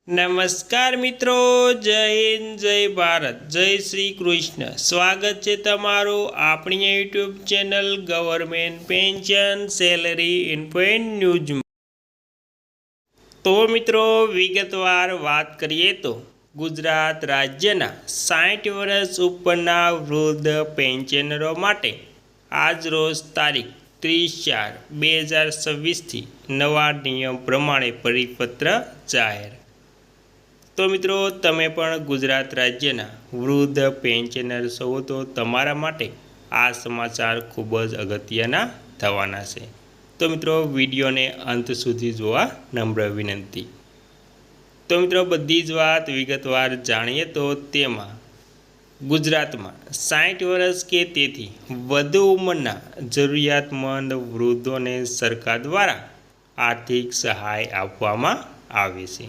નમસ્કાર મિત્રો, જય હિન્દ, જય ભારત, જય શ્રી કૃષ્ણ. સ્વાગત છે તમારું આપણી YouTube channel government pension salary info and ન્યૂઝમાં. તો મિત્રો, વિગતવાર વાત કરીએ તો ગુજરાત રાજ્યના 60 વર્ષ ઉપરના વૃદ્ધ પેન્શનરો માટે આજરોજ તારીખ 30/4/2026થી નવા નિયમ પ્રમાણે પરિપત્ર જાહેર. તો મિત્રો, તમે પણ ગુજરાત રાજ્યના વૃદ્ધ પેન્શનર છો તો તમારા માટે આ સમાચાર ખૂબ જ અગત્યના થવાના છે. તો મિત્રો, વિડીયોને અંત સુધી જોવા નમ્ર વિનંતી. તો મિત્રો, બધી જ વાત વિગતવાર જાણીએ તો તેમાં ગુજરાતમાં 60 વર્ષ કે તેથી વધુ ઉંમરના જરૂરિયાતમંદ વૃદ્ધોને સરકાર દ્વારા આર્થિક સહાય આપવામાં આવે છે.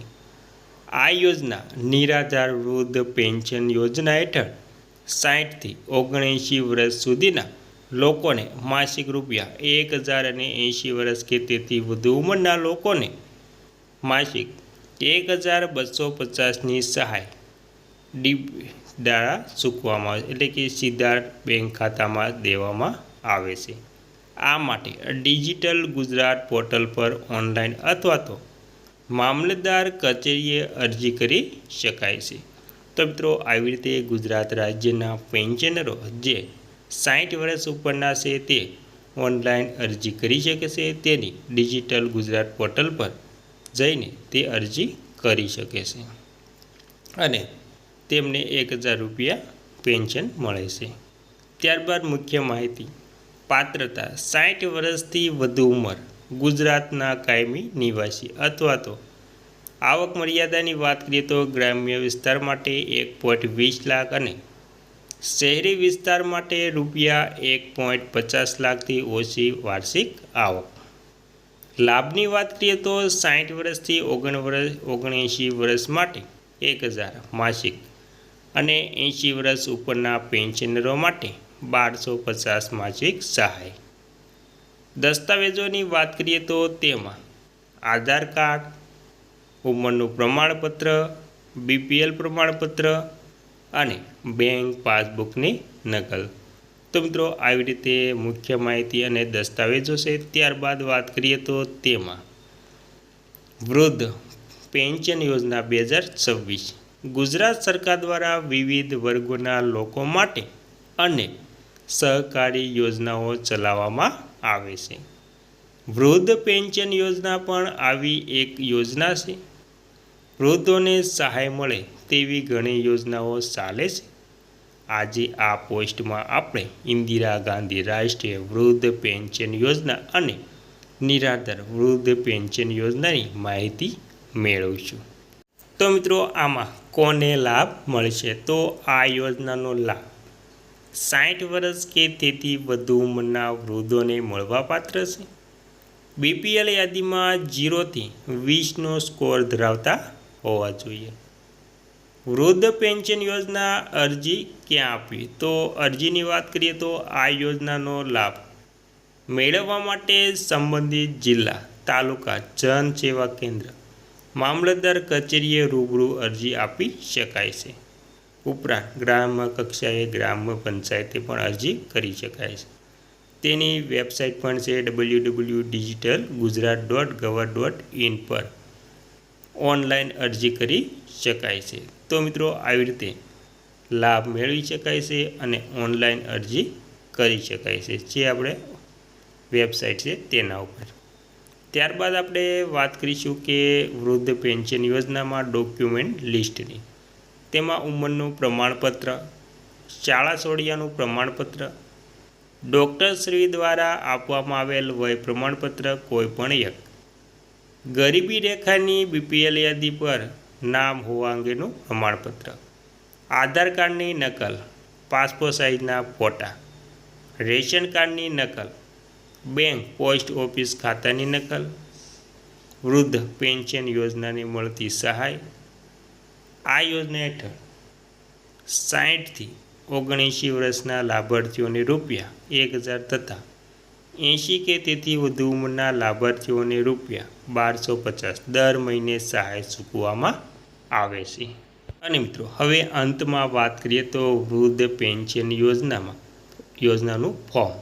આ યોજના નિરાધાર વૃદ્ધ પેન્શન યોજના હેઠળ 60થી 79 વર્ષ સુધીના લોકોને માસિક રૂપિયા 1000 અને 80 વર્ષ કે તેથી વધુ ઉંમરના લોકોને માસિક 1250ની સહાય દ્વારા ચૂકવવામાં આવે, એટલે કે સીધા બેંક ખાતામાં દેવામાં આવે છે. આ માટે ડિજિટલ ગુજરાત પોર્ટલ પર ઓનલાઈન અથવા તો મામલતદાર કચેરીએ અરજી કરી શકાય છે. તો મિત્રો, આવી રીતે ગુજરાત રાજ્યના પેન્શનરો જે 60 વર્ષ ઉપરના છે તે ઓનલાઈન અરજી કરી શકે છે. તેની ડિજિટલ ગુજરાત પોર્ટલ પર જઈને તે અરજી કરી શકે છે અને તેમને 1000 રૂપિયા પેન્શન મળે છે. ત્યારબાદ મુખ્ય માહિતી. પાત્રતા: 60 વર્ષથી વધુ ઉંમર, ગુજરાતના કાયમી નિવાસી અથવા તો આવક મર્યાદાની વાત કરીએ તો ગ્રામ્ય વિસ્તાર માટે 1.20 લાખ અને શહેરી વિસ્તાર માટે રૂપિયા 1.50 લાખથી ઓછી વાર્ષિક આવક. લાભની વાત કરીએ તો 60 વર્ષથી 79 વર્ષ માટે 1000 માસિક અને 80 વર્ષ ઉપરના પેન્શનરો માટે 1250 માસિક સહાય. દસ્તાવેજોની વાત કરીએ તો તેમાં આધાર કાર્ડ, ઉંમરનું પ્રમાણપત્ર, BPL પ્રમાણપત્ર અને બેંક પાસબુકની નકલ. તો મિત્રો, આવી રીતે મુખ્ય માહિતી અને દસ્તાવેજો છે. ત્યારબાદ વાત કરીએ તો તેમાં વૃદ્ધ પેન્શન યોજના 2026 ગુજરાત સરકાર દ્વારા વિવિધ વર્ગોના લોકો માટે અને સહકારી યોજનાઓ ચલાવવામાં આવે છે. વૃદ્ધ પેન્શન યોજના પણ આવી એક યોજના છે. વૃદ્ધોને સહાય મળે તેવી ઘણી યોજનાઓ ચાલે છે. આજે આ પોસ્ટમાં આપણે ઇન્દિરા ગાંધી રાષ્ટ્રીય વૃદ્ધ પેન્શન યોજના અને નિરાધાર વૃદ્ધ પેન્શન યોજનાની માહિતી મેળવીશું. તો મિત્રો, આમાં કોને લાભ મળશે? તો આ યોજનાનો લાભ 60 વર્ષ કે તેથી વધુ ઉંમરના વૃદ્ધોને મળવાપાત્ર છે. BPL યાદીમાં 0થી 20નો સ્કોર ધરાવતા હોવા જોઈએ. વૃદ્ધ પેન્શન યોજના અરજી ક્યાં આપવી? તો અરજીની વાત કરીએ તો આ યોજનાનો લાભ મેળવવા માટે સંબંધિત જિલ્લા, તાલુકા જન સેવા કેન્દ્ર, મામલતદાર કચેરીએ રૂબરૂ અરજી આપી શકાય છે. ઉપરાંત ગ્રામ્ય કક્ષાએ ગ્રામ્ય પંચાયતે પણ અરજી કરી શકાય છે. તેની વેબસાઇટ પણ છે www.digitalgujarat.gov.in પર ઓનલાઈન અરજી કરી શકાય છે. તો મિત્રો, આવી રીતે લાભ મેળવી શકાય છે અને ઓનલાઈન અરજી કરી શકાય છે, જે આપણે વેબસાઇટ છે તેના ઉપર. ત્યારબાદ આપણે વાત કરીશું કે વૃદ્ધ પેન્શન યોજનામાં ડોક્યુમેન્ટ લિસ્ટની. તેમાં ઉંમરનું પ્રમાણપત્ર, શાળા છોડ્યાનું પ્રમાણપત્ર, ડૉક્ટરશ્રી દ્વારા આપવામાં આવેલ વય પ્રમાણપત્ર કોઈપણ એક, ગરીબી રેખાની BPL યાદી પર નામ હોવા અંગેનું પ્રમાણપત્ર, આધાર કાર્ડની નકલ, પાસપોર્ટ સાઇઝના ફોટા, રેશન કાર્ડની નકલ, બેંક પોસ્ટ ઓફિસ ખાતાની નકલ, વૃદ્ધ પેન્શન યોજનાની મળતી સહાય. આ યોજના હેઠળ 60થી 79 વર્ષના લાભાર્થીઓને રૂપિયા 1000 તથા 80 કે તેથી વધુ ઉંમરના લાભાર્થીઓને રૂપિયા 1250 દર મહિને સહાય ચૂકવવામાં આવે છે। અને મિત્રો હવે અંતમાં વાત કરીએ તો વૃદ્ધ પેન્શન યોજનાનું ફોર્મ।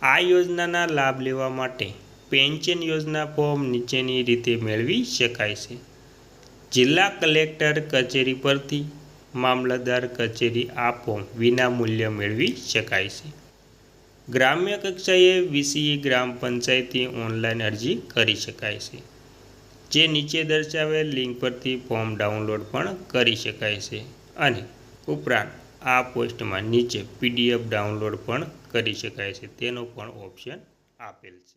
આ યોજનાના લાભ લેવા માટે પેન્શન યોજના ફોર્મ નીચેની રીતે મેળવી શકાય છે। જિલ્લા કલેક્ટર કચેરી પરથી મામલતદાર કચેરી આ ફોર્મ વિનામૂલ્યે મેળવી શકાય છે। ગ્રામ્ય કક્ષાએ વીસીઈ ગ્રામ પંચાયતથી ઓનલાઈન અરજી કરી શકાય છે, જે નીચે દર્શાવેલ લિંક પરથી ફોર્મ ડાઉનલોડ પણ કરી શકાય છે। અને ઉપરાંત આ પોસ્ટમાં નીચે પીડીએફ ડાઉનલોડ પણ કરી શકાય છે, તેનો પણ ઓપ્શન આપેલ છે।